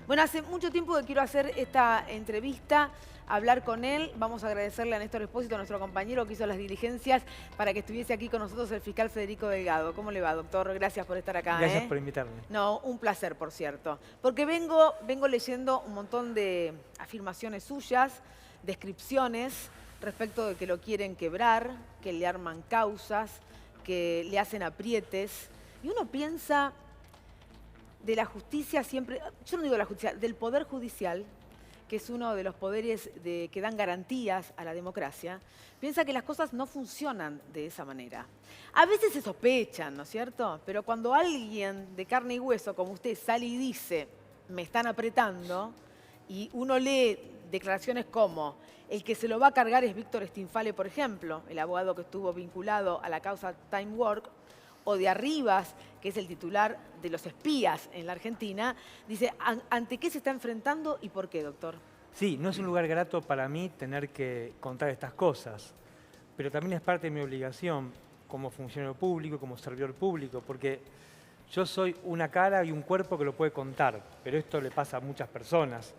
Bueno, hace mucho tiempo que quiero hacer esta entrevista, hablar con él. Vamos a agradecerle a Néstor Espósito, nuestro compañero que hizo las diligencias para que estuviese aquí con nosotros el fiscal Federico Delgado. ¿Cómo le va, doctor? Gracias por estar acá. Gracias por invitarme. No, un placer, por cierto. Porque vengo leyendo un montón de afirmaciones suyas, descripciones respecto de que lo quieren quebrar, que le arman causas, que le hacen aprietes. Y uno piensa de la justicia siempre, yo no digo de la justicia, del Poder Judicial, que es uno de los poderes que dan garantías a la democracia, piensa que las cosas no funcionan de esa manera. A veces se sospechan, ¿no es cierto? Pero cuando alguien de carne y hueso como usted sale y dice, me están apretando, y uno lee declaraciones como, el que se lo va a cargar es Víctor Stinfale, por ejemplo, el abogado que estuvo vinculado a la causa Time Work, o de Arribas, que es el titular de los espías en la Argentina, dice, ¿ante qué se está enfrentando y por qué, doctor? Sí, no es un lugar grato para mí tener que contar estas cosas, pero también es parte de mi obligación como funcionario público, como servidor público, porque yo soy una cara y un cuerpo que lo puede contar, pero esto le pasa a muchas personas,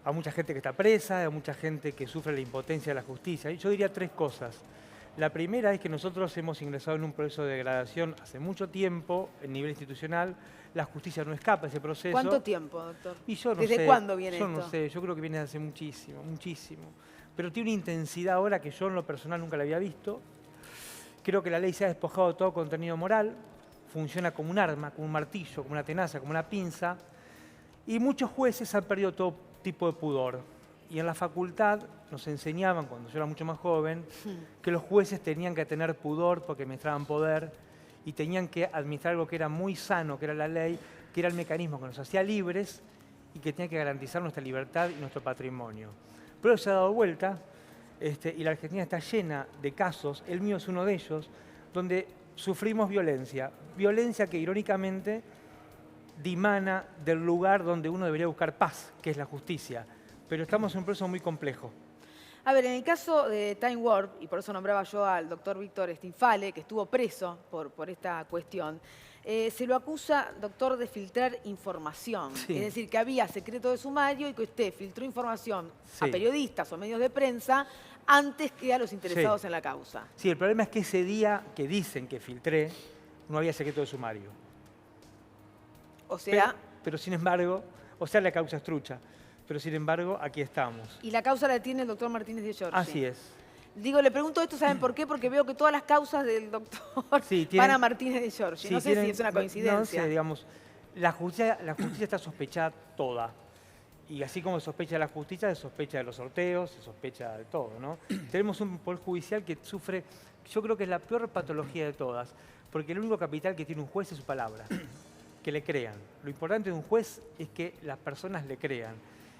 a mucha gente que está presa, a mucha gente que sufre la impotencia de la justicia. Y yo diría tres cosas. La primera es que nosotros hemos ingresado en un proceso de degradación hace mucho tiempo, en nivel institucional. La justicia no escapa de ese proceso. ¿Cuánto tiempo, doctor? Y yo no ¿Desde sé, cuándo viene yo esto? no sé, yo creo que viene hace muchísimo, muchísimo. Pero tiene una intensidad ahora que yo en lo personal nunca la había visto. Creo que la ley se ha despojado de todo contenido moral, funciona como un arma, como un martillo, como una tenaza, como una pinza. Y muchos jueces han perdido todo tipo de pudor. Y en la facultad nos enseñaban, cuando yo era mucho más joven, que los jueces tenían que tener pudor porque administraban poder y tenían que administrar algo que era muy sano, que era la ley, que era el mecanismo que nos hacía libres y que tenía que garantizar nuestra libertad y nuestro patrimonio. Pero eso se ha dado vuelta y la Argentina está llena de casos, el mío es uno de ellos, donde sufrimos violencia. Violencia que irónicamente dimana del lugar donde uno debería buscar paz, que es la justicia. Pero estamos en un proceso muy complejo. A ver, en el caso de Time Warp, y por eso nombraba yo al doctor Víctor Stinfale, que estuvo preso por esta cuestión, se lo acusa, doctor, de filtrar información. Sí. Es decir, que había secreto de sumario y que usted filtró información a Sí. periodistas o medios de prensa antes que a los interesados Sí. en la causa. Sí, el problema es que ese día que dicen que filtré, no había secreto de sumario. O sea, Pero sin embargo, o sea, la causa es trucha. Pero sin embargo, aquí estamos. y la causa la tiene el doctor Martínez de Giorgi. Así es. Digo, le pregunto esto, ¿saben por qué? Porque veo que todas las causas del doctor Sí, van a Martínez de Giorgi. sí, No sé si es una coincidencia. No sé, digamos, la justicia está sospechada toda. Y así como se sospecha de la justicia, se sospecha de los sorteos, se sospecha de todo, ¿no? Tenemos un poder judicial que sufre, yo creo que es la peor patología de todas, porque el único capital que tiene un juez es su palabra, que le crean. Lo importante de un juez es que las personas le crean.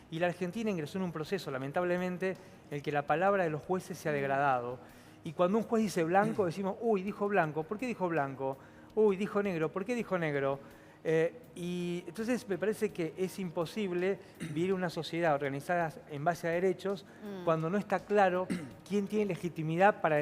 Y la Argentina ingresó en un proceso, lamentablemente, en el que la palabra de los jueces se ha degradado. Y cuando un juez dice blanco, decimos, uy, dijo blanco, ¿por qué dijo blanco? Uy, dijo negro, ¿por qué dijo negro? Y entonces me parece que es imposible vivir una sociedad organizada en base a derechos cuando no está claro quién tiene legitimidad para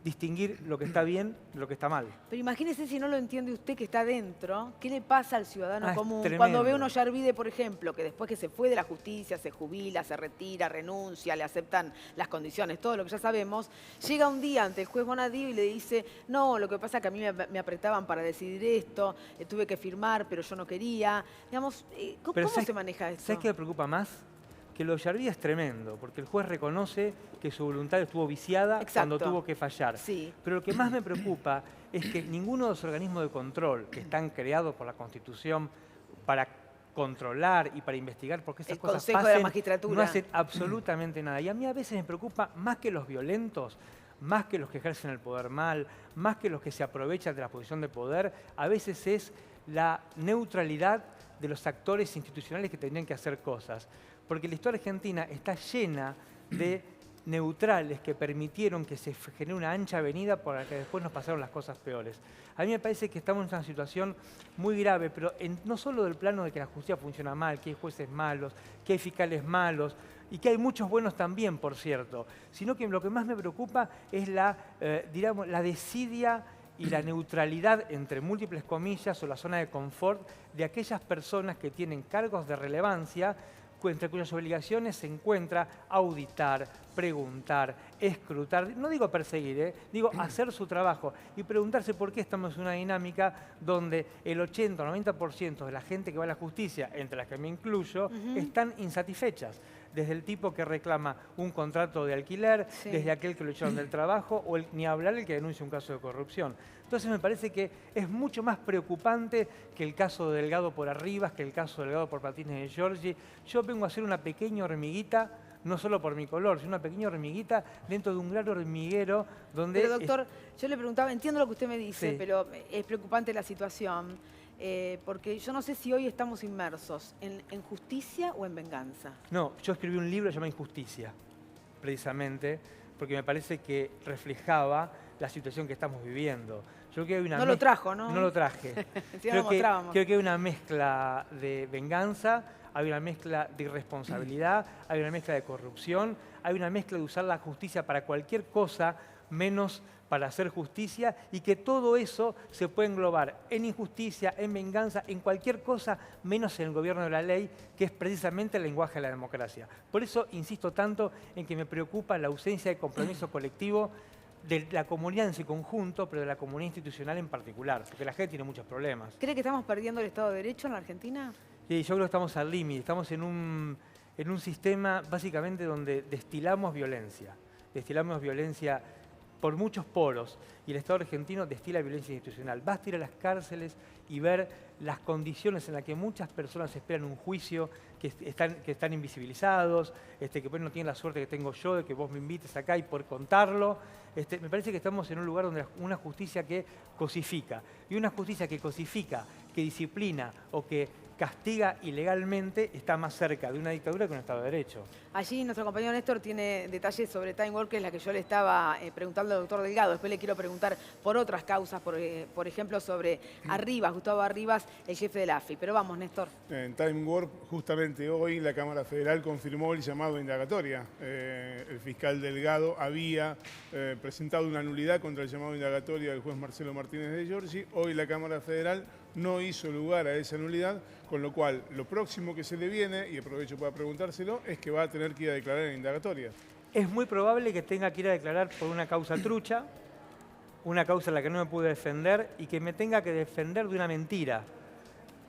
distinguir lo que está bien de lo que está mal. Pero imagínese si no lo entiende usted que está dentro, ¿qué le pasa al ciudadano Es común tremendo. cuando ve a un Ollarvide, por ejemplo, que después que se fue de la justicia, se jubila, se retira, renuncia, le aceptan las condiciones, todo lo que ya sabemos, llega un día ante el juez Bonadío y le dice, no, lo que pasa es que a mí me apretaban para decidir esto, tuve que firmar, pero yo no quería. Digamos, ¿cómo se maneja esto? ¿Sabes qué me preocupa más? Que lo de Ollarvide es tremendo, porque el juez reconoce que su voluntad estuvo viciada cuando tuvo que fallar. Sí. Pero lo que más me preocupa es que ninguno de los organismos de control que están creados por la Constitución para controlar y para investigar por qué esas cosas Consejo pasen, de la Magistratura. no hacen absolutamente nada. Y a mí a veces me preocupa más que los violentos, más que los que ejercen el poder mal, más que los que se aprovechan de la posición de poder, a veces es la neutralidad de los actores institucionales que tendrían que hacer cosas. Porque la historia argentina está llena de neutrales que permitieron que se genere una ancha avenida por la que después nos pasaron las cosas peores. A mí me parece que estamos en una situación muy grave, pero no solo del plano de que la justicia funciona mal, que hay jueces malos, que hay fiscales malos, y que hay muchos buenos también, por cierto, sino que lo que más me preocupa es la desidia y la neutralidad, entre múltiples comillas, o la zona de confort de aquellas personas que tienen cargos de relevancia, entre cuyas obligaciones se encuentra auditar, preguntar, escrutar, no digo perseguir, digo hacer su trabajo y preguntarse por qué estamos en una dinámica donde el 80 o 90% de la gente que va a la justicia, entre las que me incluyo, están insatisfechas. Desde el tipo que reclama un contrato de alquiler, desde aquel que lo echaron del trabajo, o ni hablar el que denuncia un caso de corrupción. Entonces me parece que es mucho más preocupante que el caso de Delgado por Arribas, que el caso de Delgado por Martínez de Giorgi. Yo vengo a hacer una pequeña hormiguita, no solo por mi color, sino una pequeña hormiguita dentro de un gran hormiguero donde... Pero doctor, yo le preguntaba, entiendo lo que usted me dice, Sí. pero es preocupante la situación, porque yo no sé si hoy estamos inmersos en justicia o en venganza. No, yo escribí un libro llamado Injusticia, precisamente, porque me parece que reflejaba la situación que estamos viviendo. Yo creo que hay una No lo trajo, ¿no? No lo traje. Si no lo mostrábamos. Creo que hay una mezcla de venganza, hay una mezcla de irresponsabilidad, hay una mezcla de corrupción, hay una mezcla de usar la justicia para cualquier cosa menos para hacer justicia, y que todo eso se puede englobar en injusticia, en venganza, en cualquier cosa menos en el gobierno de la ley, que es precisamente el lenguaje de la democracia. Por eso insisto tanto en que me preocupa la ausencia de compromiso colectivo de la comunidad en su conjunto, pero de la comunidad institucional en particular, porque la gente tiene muchos problemas. ¿Cree que estamos perdiendo el Estado de Derecho en la Argentina? Y yo creo que estamos al límite, estamos en un sistema básicamente donde destilamos violencia por muchos poros, y el Estado argentino destila violencia institucional. Basta ir a las cárceles y ver las condiciones en las que muchas personas esperan un juicio, que están invisibilizados, que pues no tienen la suerte que tengo yo de que vos me invites acá y por contarlo. Me parece que estamos en un lugar donde una justicia que cosifica, y una justicia que cosifica, que disciplina o que castiga ilegalmente está más cerca de una dictadura que un Estado de Derecho. Allí nuestro compañero Néstor tiene detalles sobre Time Warp, que es la que yo le estaba preguntando al doctor Delgado. Después le quiero preguntar por otras causas, por ejemplo sobre Arribas, Gustavo Arribas, el jefe de la AFI. Pero vamos, Néstor. En Time Warp, justamente hoy, la Cámara Federal confirmó el llamado a indagatoria. El fiscal Delgado había presentado una nulidad contra el llamado a indagatoria del juez Marcelo Martínez de Giorgi. Hoy la Cámara Federal no hizo lugar a esa nulidad, con lo cual lo próximo que se le viene, y aprovecho para preguntárselo, es que va a tener que ir a declarar en indagatoria. Es muy probable que tenga que ir a declarar por una causa trucha, una causa en la que no me pude defender y que me tenga que defender de una mentira.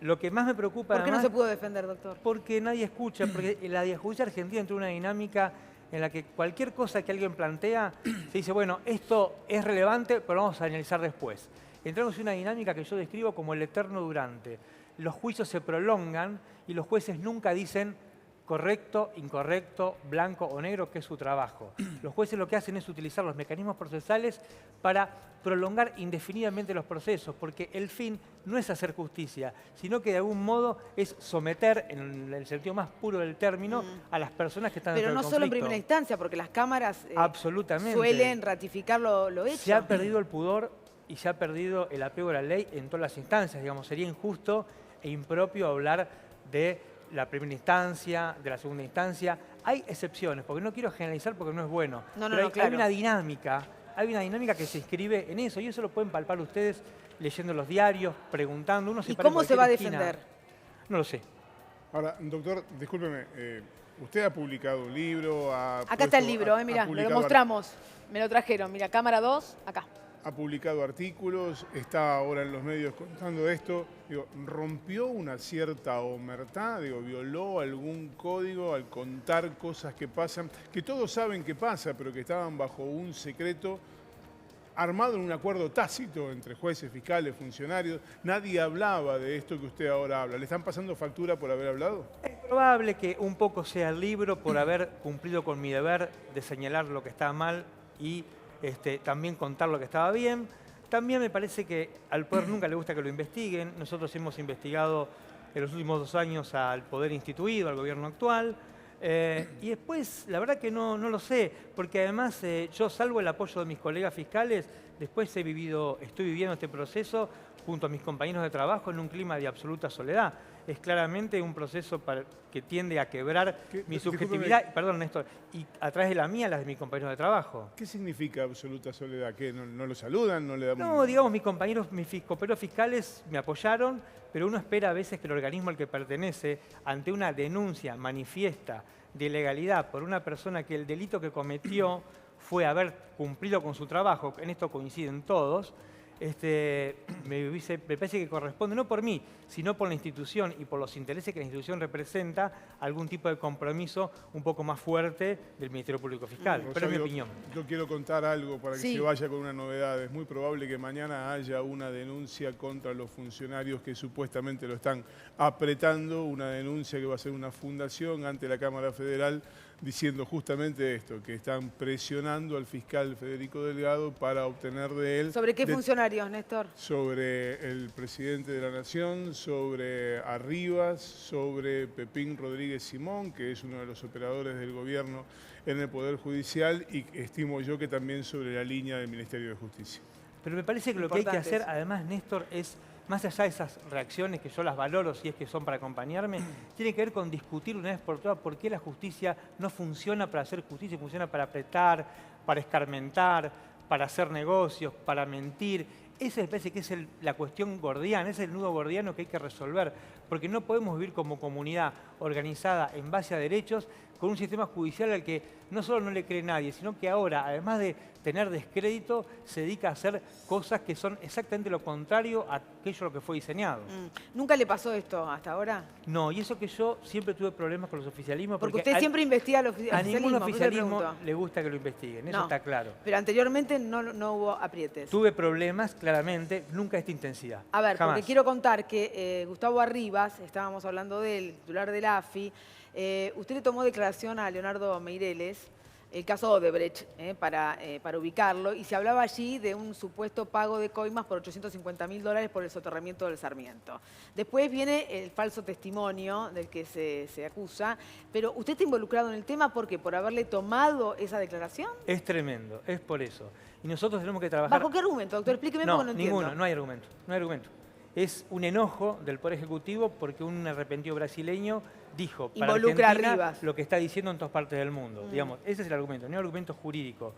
Lo que más me preocupa... ¿Por qué no además, se pudo defender, doctor? Porque nadie escucha, porque la justicia argentina entró en una dinámica en la que cualquier cosa que alguien plantea, se dice, bueno, esto es relevante, pero vamos a analizar después. Entramos en una dinámica que yo describo como el eterno durante. Los juicios se prolongan y los jueces nunca dicen correcto, incorrecto, blanco o negro, que es su trabajo. Los jueces lo que hacen es utilizar los mecanismos procesales para prolongar indefinidamente los procesos, porque el fin no es hacer justicia, sino que de algún modo es someter, en el sentido más puro del término, a las personas que están dentro Pero del no solo en conflicto. primera instancia, porque las cámaras Absolutamente. suelen ratificar lo hecho. Se ha perdido el pudor y se ha perdido el apego a la ley en todas las instancias. Digamos, sería injusto e impropio hablar de la primera instancia, de la segunda instancia. Hay excepciones, porque no quiero generalizar porque no es bueno. Pero hay una dinámica que se inscribe en eso, y eso lo pueden palpar ustedes leyendo los diarios, preguntando. Uno se ¿Y para en cómo se va a cualquier esquina. defender? No lo sé. Ahora, doctor, discúlpeme, usted ha publicado un libro, Acá está el libro, mira, lo mostramos. Me lo trajeron, mira, cámara 2, acá. Ha publicado artículos, está ahora en los medios contando esto. Digo, ¿rompió una cierta omertá? Digo, ¿violó algún código al contar cosas que pasan, que todos saben que pasa, pero que estaban bajo un secreto armado en un acuerdo tácito entre jueces, fiscales, funcionarios? Nadie hablaba de esto que usted ahora habla. ¿Le están pasando factura por haber hablado? Es probable que un poco sea el libro por haber cumplido con mi deber de señalar lo que estaba mal y también contar lo que estaba bien. También me parece que al poder nunca le gusta que lo investiguen. Nosotros hemos investigado en los últimos 2 años al poder instituido, al gobierno actual. Y después, la verdad que no lo sé, porque además yo, salvo el apoyo de mis colegas fiscales, después estoy viviendo este proceso junto a mis compañeros de trabajo en un clima de absoluta soledad. es claramente un proceso que tiende a quebrar mi Discúlpeme. subjetividad, perdón, Néstor, y a través de la mía, las de mis compañeros de trabajo. ¿Qué significa absoluta soledad? ¿Qué, no lo saludan? ¿No le dan No, digamos, mis compañeros fiscales me apoyaron, pero uno espera a veces que el organismo al que pertenece, ante una denuncia manifiesta de ilegalidad por una persona que el delito que cometió fue haber cumplido con su trabajo, en esto coinciden todos, me parece que corresponde, no por mí, sino por la institución y por los intereses que la institución representa, algún tipo de compromiso un poco más fuerte del Ministerio Público Fiscal. Pero es mi opinión. Yo quiero contar algo para que Sí. se vaya con una novedad. Es muy probable que mañana haya una denuncia contra los funcionarios que supuestamente lo están apretando, una denuncia que va a ser una fundación ante la Cámara Federal diciendo justamente esto, que están presionando al fiscal Federico Delgado para obtener de él... ¿Sobre qué funcionarios, Néstor? Sobre el presidente de la Nación, sobre Arribas, sobre Pepín Rodríguez Simón, que es uno de los operadores del gobierno en el Poder Judicial, y estimo yo que también sobre la línea del Ministerio de Justicia. Pero me parece que lo que hay que Importante hacer, eso. además, Néstor, es, más allá de esas reacciones que yo las valoro si es que son para acompañarme, tiene que ver con discutir una vez por todas por qué la justicia no funciona para hacer justicia, funciona para apretar, para escarmentar, para hacer negocios, para mentir. Esa me parece que es la cuestión gordiana, ese es el nudo gordiano que hay que resolver, porque no podemos vivir como comunidad organizada en base a derechos con un sistema judicial al que no solo no le cree nadie, sino que ahora, además de tener descrédito, se dedica a hacer cosas que son exactamente lo contrario a aquello a lo que fue diseñado. ¿Nunca le pasó esto hasta ahora? No, y eso que yo siempre tuve problemas con los oficialismos. Porque usted siempre investiga al a oficialismo. ningún por eso le oficialismo pregunto. le gusta que lo investiguen, eso No. está claro. Pero anteriormente no hubo aprietes. Tuve problemas, claramente, nunca a esta intensidad. A ver, Jamás. porque quiero contar que Gustavo Arribas, estábamos hablando del titular del AFI, usted le tomó declaración a Leonardo Meireles, el caso Odebrecht, para ubicarlo, y se hablaba allí de un supuesto pago de coimas por $850.000 por el soterramiento del Sarmiento. Después viene el falso testimonio del que se acusa, pero ¿usted está involucrado en el tema por qué? ¿Por haberle tomado esa declaración? Es tremendo, es por eso. Y nosotros tenemos que trabajar... ¿Bajo qué argumento, doctor? Explíqueme No, porque no entiendo. ninguno, no hay argumento, no hay argumento. Es un enojo del Poder Ejecutivo porque un arrepentido brasileño dijo para Involucra a Argentina Rivas. lo que está diciendo en todas partes del mundo. Digamos, ese es el argumento, no hay argumento jurídico.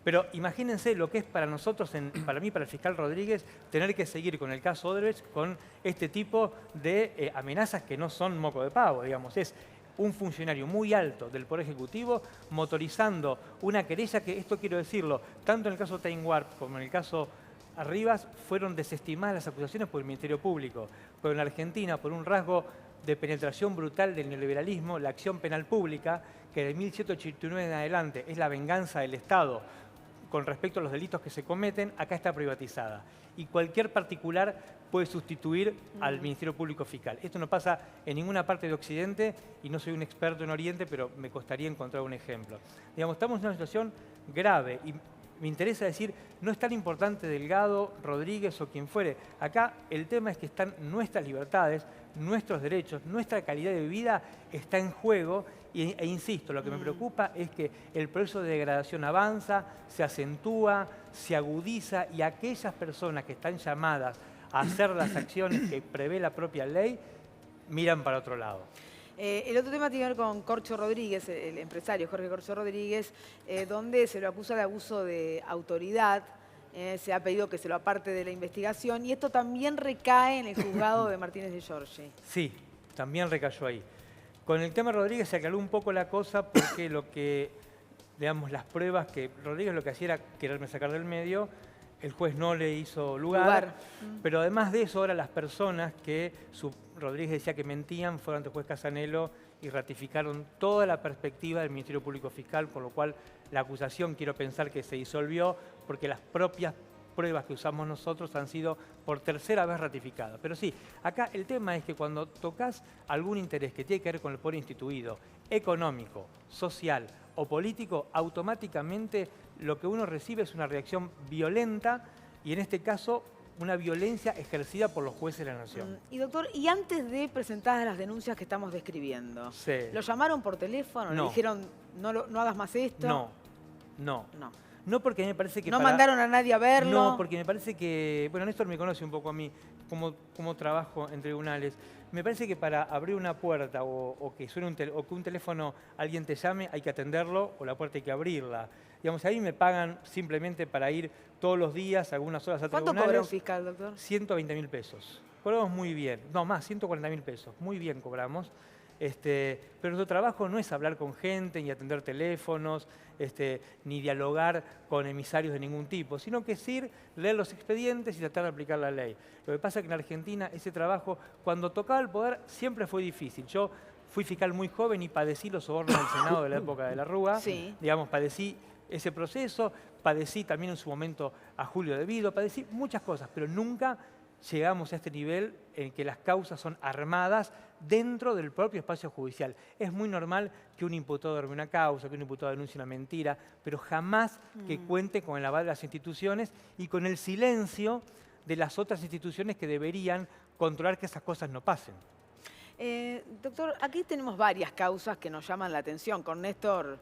Pero imagínense lo que es para nosotros, para mí, para el fiscal Rodríguez, tener que seguir con el caso Odebrecht con este tipo de amenazas que no son moco de pavo, digamos. Es un funcionario muy alto del Poder Ejecutivo motorizando una querella que, esto quiero decirlo, tanto en el caso Time Warp como en el caso Arribas, fueron desestimadas las acusaciones por el Ministerio Público. Pero en la Argentina, por un rasgo de penetración brutal del neoliberalismo, la acción penal pública, que de 1789 en adelante es la venganza del Estado con respecto a los delitos que se cometen, acá está privatizada. Y cualquier particular puede sustituir al Ministerio Público Fiscal. Esto no pasa en ninguna parte de Occidente y no soy un experto en Oriente, pero me costaría encontrar un ejemplo. Digamos, estamos en una situación grave y me interesa decir, no es tan importante Delgado, Rodríguez o quien fuere. Acá el tema es que están nuestras libertades, nuestros derechos, nuestra calidad de vida está en juego e insisto, lo que me preocupa es que el proceso de degradación avanza, se acentúa, se agudiza y aquellas personas que están llamadas a hacer las acciones que prevé la propia ley miran para otro lado. El otro tema tiene que ver con Corcho Rodríguez, el empresario Jorge Corcho Rodríguez, donde se lo acusa de abuso de autoridad. Se ha pedido que se lo aparte de la investigación y esto también recae en el juzgado de Martínez de Giorgi. Sí, también recayó ahí. Con el tema Rodríguez se aclaró un poco la cosa porque digamos, las pruebas que Rodríguez lo que hacía era quererme sacar del medio, el juez no le hizo lugar. Pero además de eso, ahora las personas que Rodríguez decía que mentían fueron ante el juez Casanelo y ratificaron toda la perspectiva del Ministerio Público Fiscal, con lo cual la acusación quiero pensar que se disolvió porque las propias pruebas que usamos nosotros han sido por tercera vez ratificadas. Pero sí, acá el tema es que cuando tocas algún interés que tiene que ver con el poder instituido, económico, social o político, automáticamente lo que uno recibe es una reacción violenta y en este caso una violencia ejercida por los jueces de la Nación. Y doctor, y antes de presentadas las denuncias que estamos describiendo, Sí. ¿lo llamaron por teléfono? ¿Le No. dijeron no hagas más esto? No. No porque a mí me parece que ¿No mandaron a nadie a verlo? No, porque me parece que... Bueno, Néstor me conoce un poco a mí, cómo trabajo en tribunales. Me parece que para abrir una puerta o que suene o que un teléfono alguien te llame, hay que atenderlo o la puerta hay que abrirla. Digamos, ahí me pagan simplemente para ir todos los días, algunas horas a ¿Cuánto tribunales. cobra un fiscal, doctor? 120.000 pesos. Cobramos muy bien. No, más, 140.000 pesos. Muy bien cobramos. Pero nuestro trabajo no es hablar con gente, ni atender teléfonos, ni dialogar con emisarios de ningún tipo, sino que es ir, leer los expedientes y tratar de aplicar la ley. Lo que pasa es que en Argentina ese trabajo, cuando tocaba el poder, siempre fue difícil. Yo fui fiscal muy joven y padecí los sobornos del Senado de la época de la Rúa. Sí. Digamos, padecí ese proceso, padecí también en su momento a Julio De Vido, padecí muchas cosas, pero nunca llegamos a este nivel en que las causas son armadas dentro del propio espacio judicial. Es muy normal que un imputado arme una causa, que un imputado denuncie una mentira, pero jamás que cuente con el aval de las instituciones y con el silencio de las otras instituciones que deberían controlar que esas cosas no pasen. Doctor, aquí tenemos varias causas que nos llaman la atención. Con Néstor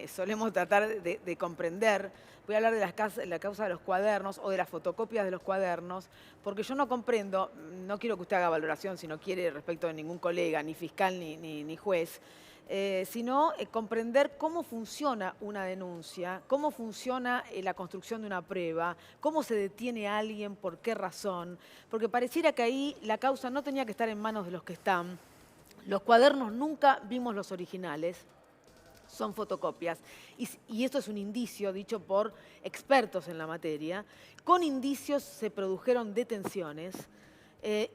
solemos tratar de comprender. Voy a hablar de la causa de los cuadernos o de las fotocopias de los cuadernos, porque yo no comprendo, no quiero que usted haga valoración si no quiere respecto de ningún colega, ni fiscal ni juez, sino comprender cómo funciona una denuncia, cómo funciona la construcción de una prueba, cómo se detiene a alguien, por qué razón, porque pareciera que ahí la causa no tenía que estar en manos de los que están. Los cuadernos nunca vimos los originales, son fotocopias, y esto es un indicio dicho por expertos en la materia. Con indicios se produjeron detenciones,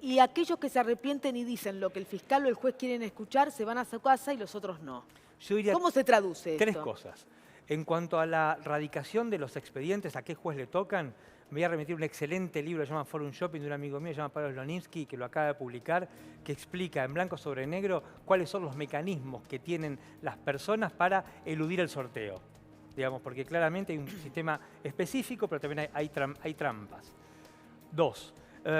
y aquellos que se arrepienten y dicen lo que el fiscal o el juez quieren escuchar se van a su casa y los otros no. Yo diría ¿Cómo se traduce esto? Tres cosas. En cuanto a la radicación de los expedientes, a qué juez le tocan, me voy a remitir un excelente libro que se llama Forum Shopping de un amigo mío, se llama Pablo Sloninsky, que lo acaba de publicar, que explica en blanco sobre negro cuáles son los mecanismos que tienen las personas para eludir el sorteo. Digamos, porque claramente hay un sistema específico, pero también hay trampas. Dos,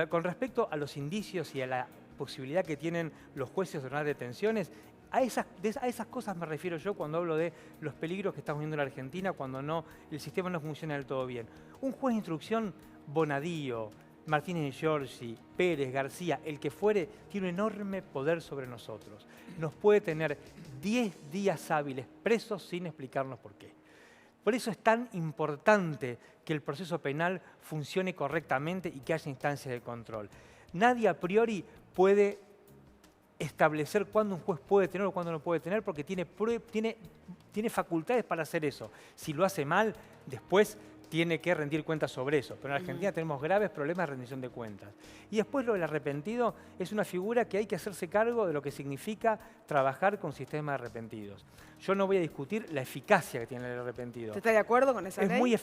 con respecto a los indicios y a la posibilidad que tienen los jueces de ordenar detenciones, a esas cosas me refiero yo cuando hablo de los peligros que estamos viendo en la Argentina cuando el sistema no funciona del todo bien. Un juez de instrucción, Bonadío, Martínez de Giorgi, Pérez, García, el que fuere, tiene un enorme poder sobre nosotros. Nos puede tener 10 días hábiles presos sin explicarnos por qué. Por eso es tan importante que el proceso penal funcione correctamente y que haya instancias de control. Nadie a priori puede establecer cuándo un juez puede tener o cuándo no puede tener, porque tiene facultades para hacer eso. Si lo hace mal, después tiene que rendir cuentas sobre eso. Pero en Argentina tenemos graves problemas de rendición de cuentas. Y después lo del arrepentido es una figura que hay que hacerse cargo de lo que significa trabajar con sistemas de arrepentidos. Yo no voy a discutir la eficacia que tiene el arrepentido. ¿Usted está de acuerdo con esa ley?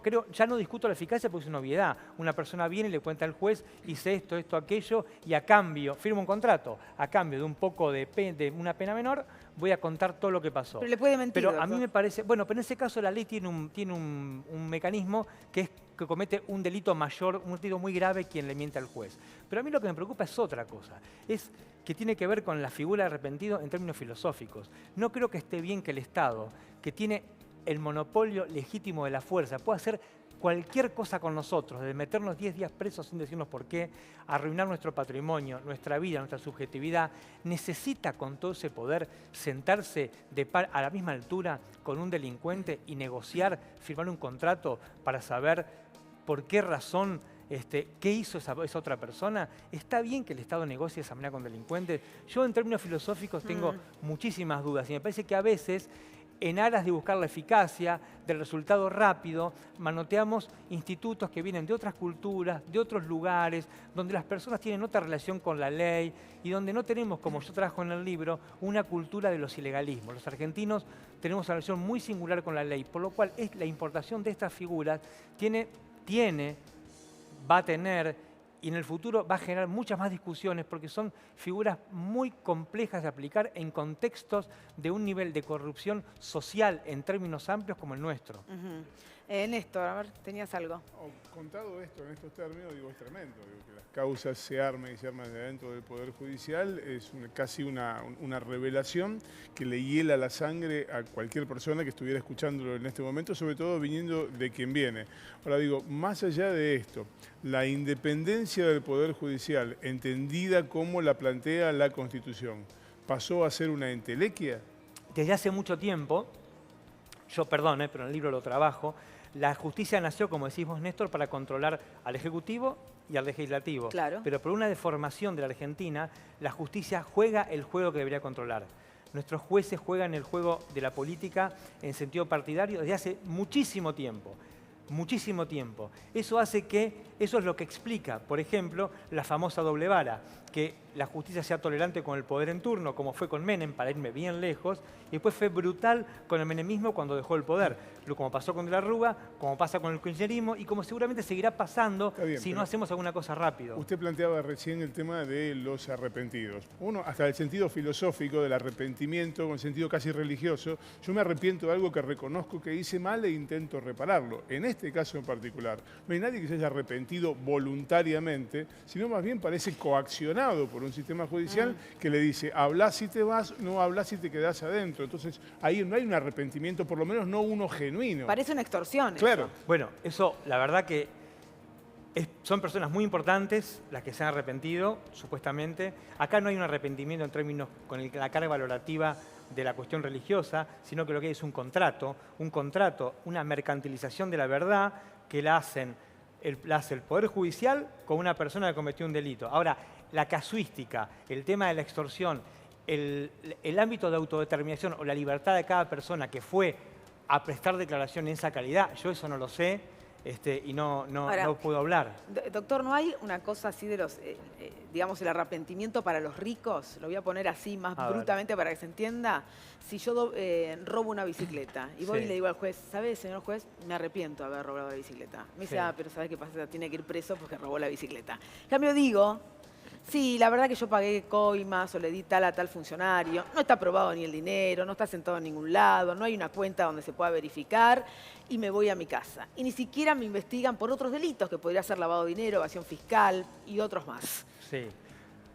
Creo, ya no discuto la eficacia porque es una obviedad. Una persona viene y le cuenta al juez, hice esto, aquello, y a cambio, firma un contrato, a cambio de un poco de una pena menor, voy a contar todo lo que pasó. Pero le puede mentir, Pero a doctor. mí me parece, bueno, pero en ese caso la ley tiene un mecanismo que es que comete un delito mayor, un delito muy grave quien le miente al juez. Pero a mí lo que me preocupa es otra cosa, es que tiene que ver con la figura de arrepentido en términos filosóficos. No creo que esté bien que el Estado, que tiene el monopolio legítimo de la fuerza, pueda hacer cualquier cosa con nosotros, desde meternos 10 días presos sin decirnos por qué, arruinar nuestro patrimonio, nuestra vida, nuestra subjetividad. Necesita con todo ese poder sentarse a la misma altura con un delincuente y negociar, firmar un contrato para saber por qué razón, qué hizo esa otra persona. Está bien que el Estado negocie de esa manera con delincuentes. Yo en términos filosóficos tengo muchísimas dudas y me parece que a veces, en aras de buscar la eficacia, del resultado rápido, manoteamos institutos que vienen de otras culturas, de otros lugares, donde las personas tienen otra relación con la ley y donde no tenemos, como yo trabajo en el libro, una cultura de los ilegalismos. Los argentinos tenemos una relación muy singular con la ley, por lo cual la importación de estas figuras va a tener y en el futuro va a generar muchas más discusiones porque son figuras muy complejas de aplicar en contextos de un nivel de corrupción social en términos amplios como el nuestro. Néstor, a ver, tenías algo. Contado esto en estos términos, digo, es tremendo. Digo, que las causas se armen y se arman de dentro del Poder Judicial es casi una revelación que le hiela la sangre a cualquier persona que estuviera escuchándolo en este momento, sobre todo viniendo de quien viene. Ahora digo, más allá de esto, la independencia del Poder Judicial, entendida como la plantea la Constitución, ¿pasó a ser una entelequia? Desde hace mucho tiempo, pero en el libro lo trabajo, la justicia nació, como decís vos, Néstor, para controlar al Ejecutivo y al Legislativo. Claro. Pero por una deformación de la Argentina, la justicia juega el juego que debería controlar. Nuestros jueces juegan el juego de la política en sentido partidario desde hace muchísimo tiempo. Muchísimo tiempo. Eso es lo que explica, por ejemplo, la famosa doble vara, que la justicia sea tolerante con el poder en turno, como fue con Menem, para irme bien lejos, y después fue brutal con el menemismo cuando dejó el poder, como pasó con De la Rúa, como pasa con el kirchnerismo, y como seguramente seguirá pasando si no hacemos alguna cosa rápido. Usted planteaba recién el tema de los arrepentidos. Uno, hasta el sentido filosófico del arrepentimiento, con sentido casi religioso, yo me arrepiento de algo que reconozco que hice mal e intento repararlo. En este caso en particular, no hay nadie que se haya arrepentido voluntariamente, sino más bien parece coaccionado por un sistema judicial que le dice, hablas si te vas, no hablas si te quedás adentro. Entonces, ahí no hay un arrepentimiento, por lo menos no uno genuino. Parece una extorsión. Claro. Eso. Bueno, eso, la verdad que son personas muy importantes las que se han arrepentido, supuestamente. Acá no hay un arrepentimiento en términos con la carga valorativa de la cuestión religiosa, sino que lo que hay es un contrato, una mercantilización de la verdad que la hace el Poder Judicial con una persona que cometió un delito. Ahora, la casuística, el tema de la extorsión, el ámbito de autodeterminación o la libertad de cada persona que fue a prestar declaración en esa calidad, yo eso no lo sé y no puedo hablar. Doctor, ¿no hay una cosa así de los, digamos, el arrepentimiento para los ricos? Lo voy a poner así, más brutamente para que se entienda. Si yo robo una bicicleta y voy y le digo al juez, ¿sabe, señor juez? Me arrepiento de haber robado la bicicleta. Me dice, pero ¿sabes qué pasa? Tiene que ir preso porque robó la bicicleta. En cambio digo, sí, la verdad que yo pagué coimas o le di tal a tal funcionario, no está aprobado ni el dinero, no está sentado en ningún lado, no hay una cuenta donde se pueda verificar y me voy a mi casa. Y ni siquiera me investigan por otros delitos, que podría ser lavado de dinero, evasión fiscal y otros más. Sí.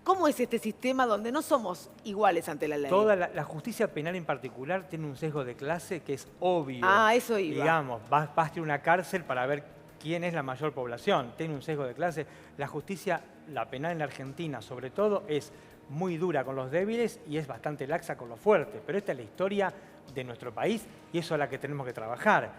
¿Cómo es este sistema donde no somos iguales ante la ley? Toda la justicia penal en particular tiene un sesgo de clase que es obvio. Ah, eso iba. Digamos, vas a ir a una cárcel para ver quién es la mayor población. Tiene un sesgo de clase. La justicia, la penal en la Argentina, sobre todo, es muy dura con los débiles y es bastante laxa con los fuertes. Pero esta es la historia de nuestro país y eso es la que tenemos que trabajar.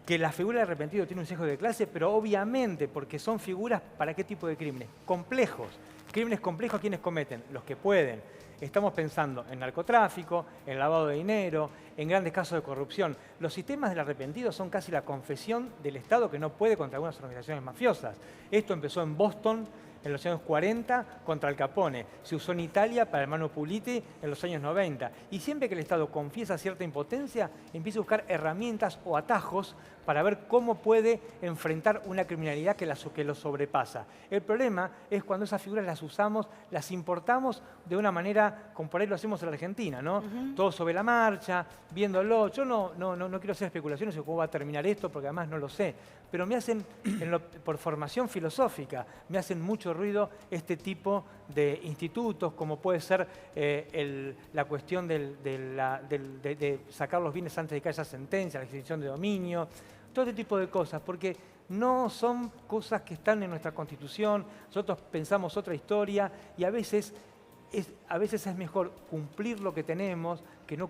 Que la figura del arrepentido tiene un sesgo de clase, pero obviamente porque son figuras para qué tipo de crímenes. Complejos. Crímenes complejos, ¿quiénes cometen? Los que pueden. Estamos pensando en narcotráfico, en lavado de dinero, en grandes casos de corrupción. Los sistemas del arrepentido son casi la confesión del Estado que no puede contra algunas organizaciones mafiosas. Esto empezó en Boston en los años 40 contra Al Capone. Se usó en Italia para el hermano Puliti en los años 90. Y siempre que el Estado confiesa cierta impotencia, empieza a buscar herramientas o atajos para ver cómo puede enfrentar una criminalidad que lo sobrepasa. El problema es cuando esas figuras las usamos, las importamos de una manera como por ahí lo hacemos en la Argentina, ¿no? Todo sobre la marcha, viéndolo. Yo no quiero hacer especulaciones de cómo va a terminar esto, porque además no lo sé. Pero me hacen, por formación filosófica, me hacen mucho ruido este tipo de institutos, como puede ser la cuestión de sacar los bienes antes de que haya sentencia, la extinción de dominio, todo este tipo de cosas, porque no son cosas que están en nuestra Constitución, nosotros pensamos otra historia y a veces es mejor cumplir lo que tenemos que no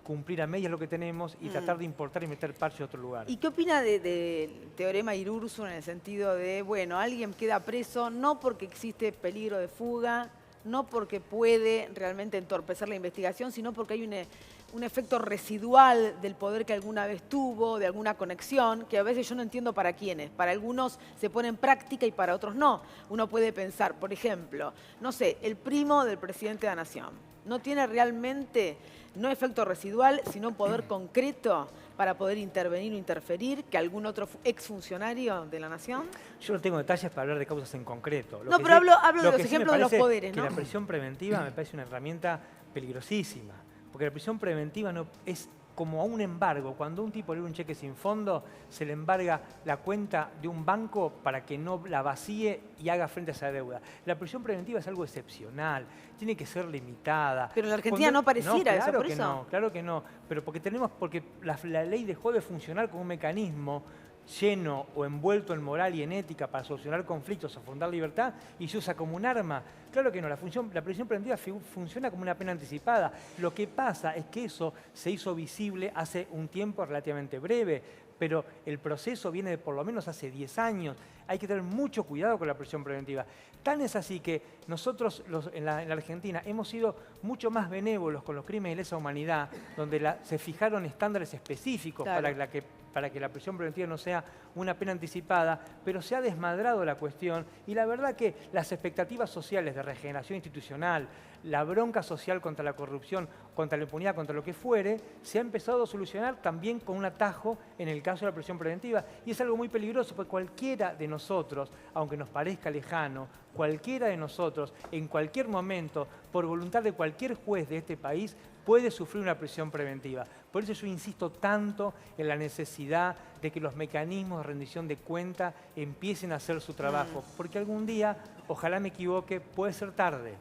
cumplir a medias lo que tenemos y tratar de importar y meter parche a otro lugar. ¿Y qué opina del teorema Irursun en el sentido de, bueno, alguien queda preso no porque existe peligro de fuga, no porque puede realmente entorpecer la investigación, sino porque hay un efecto residual del poder que alguna vez tuvo, de alguna conexión, que a veces yo no entiendo para quiénes. Para algunos se pone en práctica y para otros no. Uno puede pensar, por ejemplo, no sé, el primo del presidente de la Nación. No tiene realmente, no efecto residual, sino poder concreto para poder intervenir o interferir que algún otro exfuncionario de la Nación. Yo no tengo detalles para hablar de causas en concreto. No, pero hablo de los ejemplos de los poderes, ¿no? La prisión preventiva me parece una herramienta peligrosísima, porque la prisión preventiva no es como a un embargo. Cuando un tipo le da un cheque sin fondo, se le embarga la cuenta de un banco para que no la vacíe y haga frente a esa deuda. La prisión preventiva es algo excepcional, tiene que ser limitada. Pero en la Argentina no pareciera eso, por eso. No, claro que no. Pero porque la ley dejó de funcionar como un mecanismo lleno o envuelto en moral y en ética para solucionar conflictos o fundar libertad y se usa como un arma. Claro que no, la prisión preventiva funciona como una pena anticipada. Lo que pasa es que eso se hizo visible hace un tiempo relativamente breve, pero el proceso viene de por lo menos hace 10 años. Hay que tener mucho cuidado con la prisión preventiva. Tan es así que nosotros en la Argentina hemos sido mucho más benévolos con los crímenes de lesa humanidad, donde se fijaron estándares específicos para que la prisión preventiva no sea una pena anticipada, pero se ha desmadrado la cuestión y la verdad que las expectativas sociales de regeneración institucional, la bronca social contra la corrupción, contra la impunidad, contra lo que fuere, se ha empezado a solucionar también con un atajo en el caso de la prisión preventiva. Y es algo muy peligroso, porque cualquiera de nosotros, aunque nos parezca lejano, cualquiera de nosotros, en cualquier momento, por voluntad de cualquier juez de este país, puede sufrir una prisión preventiva. Por eso yo insisto tanto en la necesidad de que los mecanismos de rendición de cuenta empiecen a hacer su trabajo, porque algún día, ojalá me equivoque, puede ser tarde.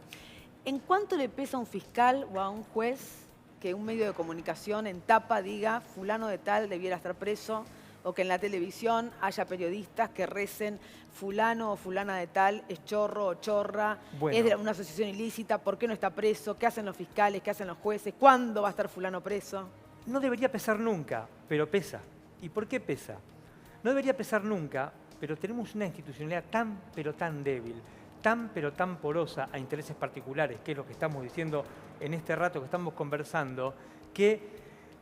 ¿En cuánto le pesa a un fiscal o a un juez que un medio de comunicación en tapa diga fulano de tal debiera estar preso, o que en la televisión haya periodistas que recen fulano o fulana de tal es chorro o chorra, es de una asociación ilícita, ¿por qué no está preso? ¿Qué hacen los fiscales? ¿Qué hacen los jueces? ¿Cuándo va a estar fulano preso? No debería pesar nunca, pero pesa. ¿Y por qué pesa? No debería pesar nunca, pero tenemos una institucionalidad tan, pero tan débil, tan, pero tan porosa a intereses particulares, que es lo que estamos diciendo en este rato que estamos conversando, que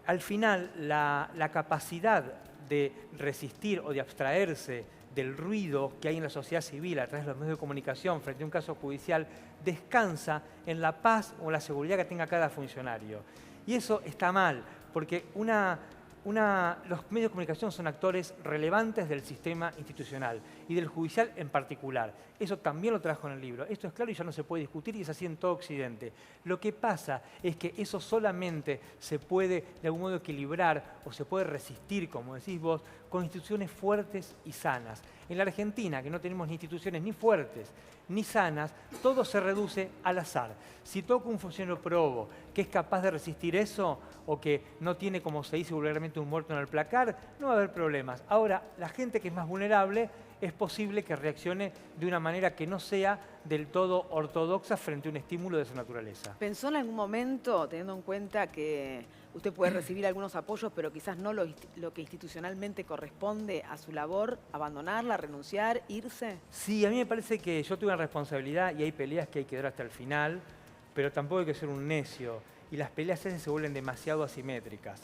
al final la capacidad de resistir o de abstraerse del ruido que hay en la sociedad civil a través de los medios de comunicación frente a un caso judicial descansa en la paz o la seguridad que tenga cada funcionario. Y eso está mal, porque los medios de comunicación son actores relevantes del sistema institucional y del judicial en particular. Eso también lo trajo en el libro. Esto es claro y ya no se puede discutir y es así en todo Occidente. Lo que pasa es que eso solamente se puede de algún modo equilibrar o se puede resistir, como decís vos, con instituciones fuertes y sanas. En la Argentina, que no tenemos ni instituciones ni fuertes ni sanas, todo se reduce al azar. Si toca un funcionario probo que es capaz de resistir eso o que no tiene, como se dice vulgarmente, un muerto en el placar, no va a haber problemas. Ahora, la gente que es más vulnerable es posible que reaccione de una manera que no sea del todo ortodoxa frente a un estímulo de esa naturaleza. ¿Pensó en algún momento, teniendo en cuenta que usted puede recibir algunos apoyos, pero quizás no lo que institucionalmente corresponde a su labor, abandonarla, renunciar, irse? Sí, a mí me parece que yo tuve una responsabilidad y hay peleas que hay que dar hasta el final, pero tampoco hay que ser un necio. Y las peleas a veces se vuelven demasiado asimétricas.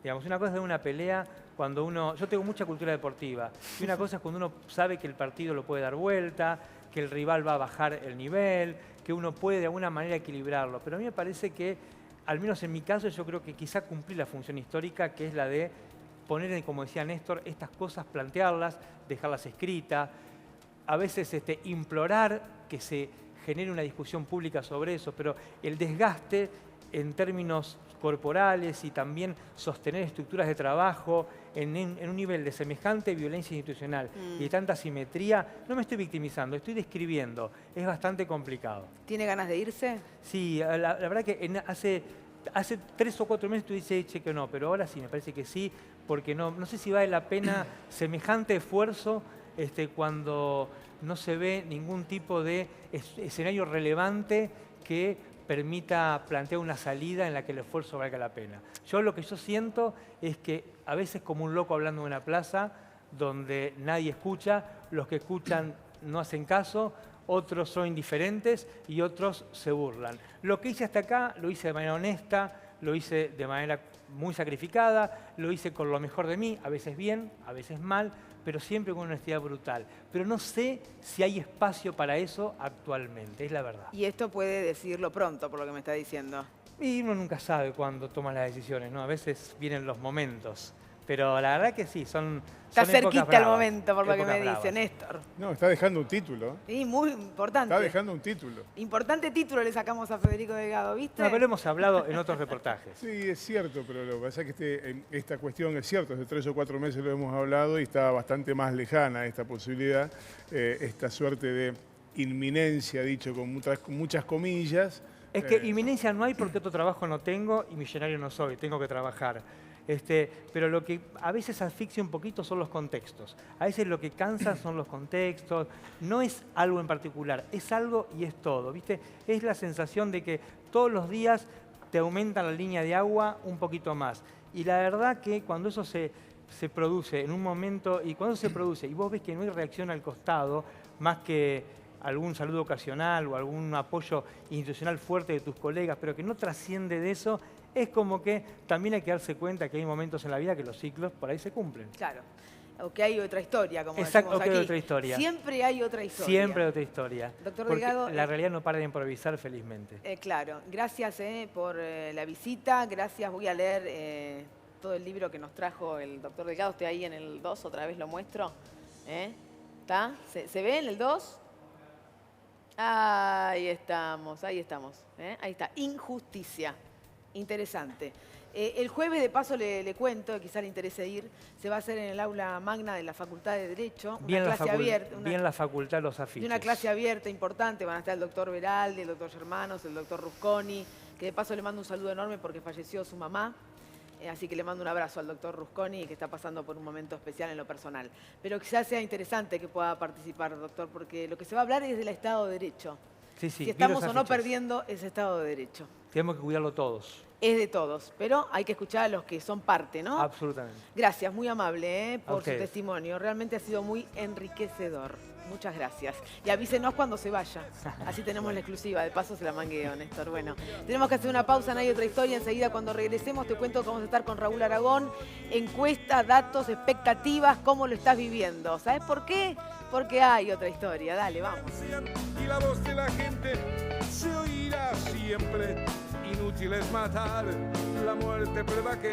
Digamos, una cosa es una pelea cuando uno... Yo tengo mucha cultura deportiva. Y una cosa es cuando uno sabe que el partido lo puede dar vuelta, que el rival va a bajar el nivel, que uno puede de alguna manera equilibrarlo. Pero a mí me parece que, al menos en mi caso, yo creo que quizá cumplí la función histórica, que es la de poner, como decía Néstor, estas cosas, plantearlas, dejarlas escritas, a veces implorar que se genere una discusión pública sobre eso, pero el desgaste en términos corporales y también sostener estructuras de trabajo en un nivel de semejante violencia institucional y de tanta asimetría, no me estoy victimizando, estoy describiendo. Es bastante complicado. ¿Tiene ganas de irse? Sí, la verdad que hace 3 o 4 meses tú dices, che, que no, pero ahora sí, me parece que sí, porque no sé si vale la pena semejante esfuerzo cuando no se ve ningún tipo de escenario relevante que permita plantear una salida en la que el esfuerzo valga la pena. Lo que yo siento es que a veces como un loco hablando en una plaza donde nadie escucha, los que escuchan no hacen caso, otros son indiferentes y otros se burlan. Lo que hice hasta acá lo hice de manera honesta, lo hice de manera muy sacrificada, lo hice con lo mejor de mí, a veces bien, a veces mal, pero siempre con una honestidad brutal. Pero no sé si hay espacio para eso actualmente, es la verdad. Y esto puede decirlo pronto, por lo que me está diciendo. Y uno nunca sabe cuándo toma las decisiones, ¿no? A veces vienen los momentos. Pero la verdad que sí, son Está son épocas cerquita el bravas, momento, por lo que épocas me dice bravas. Néstor. No, está dejando un título. Sí, muy importante. Está dejando un título. Importante título le sacamos a Federico Delgado, ¿viste? No, pero hemos hablado en otros reportajes. Sí, es cierto, pero lo que pasa es que esta cuestión es cierto, hace 3 o 4 meses lo hemos hablado y está bastante más lejana esta posibilidad, esta suerte de inminencia, dicho con muchas comillas. Es que inminencia no hay porque otro trabajo no tengo y millonario no soy, tengo que trabajar. Pero lo que a veces asfixia un poquito son los contextos. A veces lo que cansa son los contextos. No es algo en particular, es algo y es todo, ¿viste? Es la sensación de que todos los días te aumenta la línea de agua un poquito más. Y la verdad que cuando eso se produce en un momento, y cuando se produce y vos ves que no hay reacción al costado, más que algún saludo ocasional o algún apoyo institucional fuerte de tus colegas, pero que no trasciende de eso, es como que también hay que darse cuenta que hay momentos en la vida que los ciclos por ahí se cumplen. Claro. O que hay otra historia, como Exacto, decimos o que hay aquí. otra historia. Siempre hay otra historia. Siempre hay otra historia. Doctor Porque Delgado, la realidad no para de improvisar felizmente. Claro, gracias por la visita, gracias. Voy a leer todo el libro que nos trajo el doctor Delgado. Estoy ahí en el 2, otra vez lo muestro. ¿Está? ¿Se ve en el 2? Ahí estamos, ahí estamos. Ahí está, Injusticia. Interesante. El jueves, de paso, le cuento, quizá le interese ir, se va a hacer en el aula magna de la Facultad de Derecho, Bien una clase abierta. Bien la facultad los afiches. Y una clase abierta importante, van a estar el doctor Veraldi, el doctor Germanos, el doctor Rusconi, que de paso le mando un saludo enorme porque falleció su mamá. Así que le mando un abrazo al doctor Rusconi, que está pasando por un momento especial en lo personal. Pero quizás sea interesante que pueda participar, doctor, porque lo que se va a hablar es del Estado de Derecho. Sí, sí, Si vi estamos los o no afiches. perdiendo ese Estado de Derecho. Tenemos que cuidarlo todos. Es de todos, pero hay que escuchar a los que son parte, ¿no? Absolutamente. Gracias, muy amable por su ustedes. testimonio. Realmente ha sido muy enriquecedor. Muchas gracias. Y avísenos cuando se vaya. Así tenemos la exclusiva. De paso se la mangueo, Néstor. Bueno, tenemos que hacer una pausa, no hay otra historia. Enseguida, cuando regresemos, te cuento que vamos a estar con Raúl Aragón. Encuesta, datos, expectativas, cómo lo estás viviendo. ¿Sabes por qué? Porque hay otra historia. Dale, vamos. Y la voz de la gente se oirá siempre. Inútil es matar, la muerte prueba que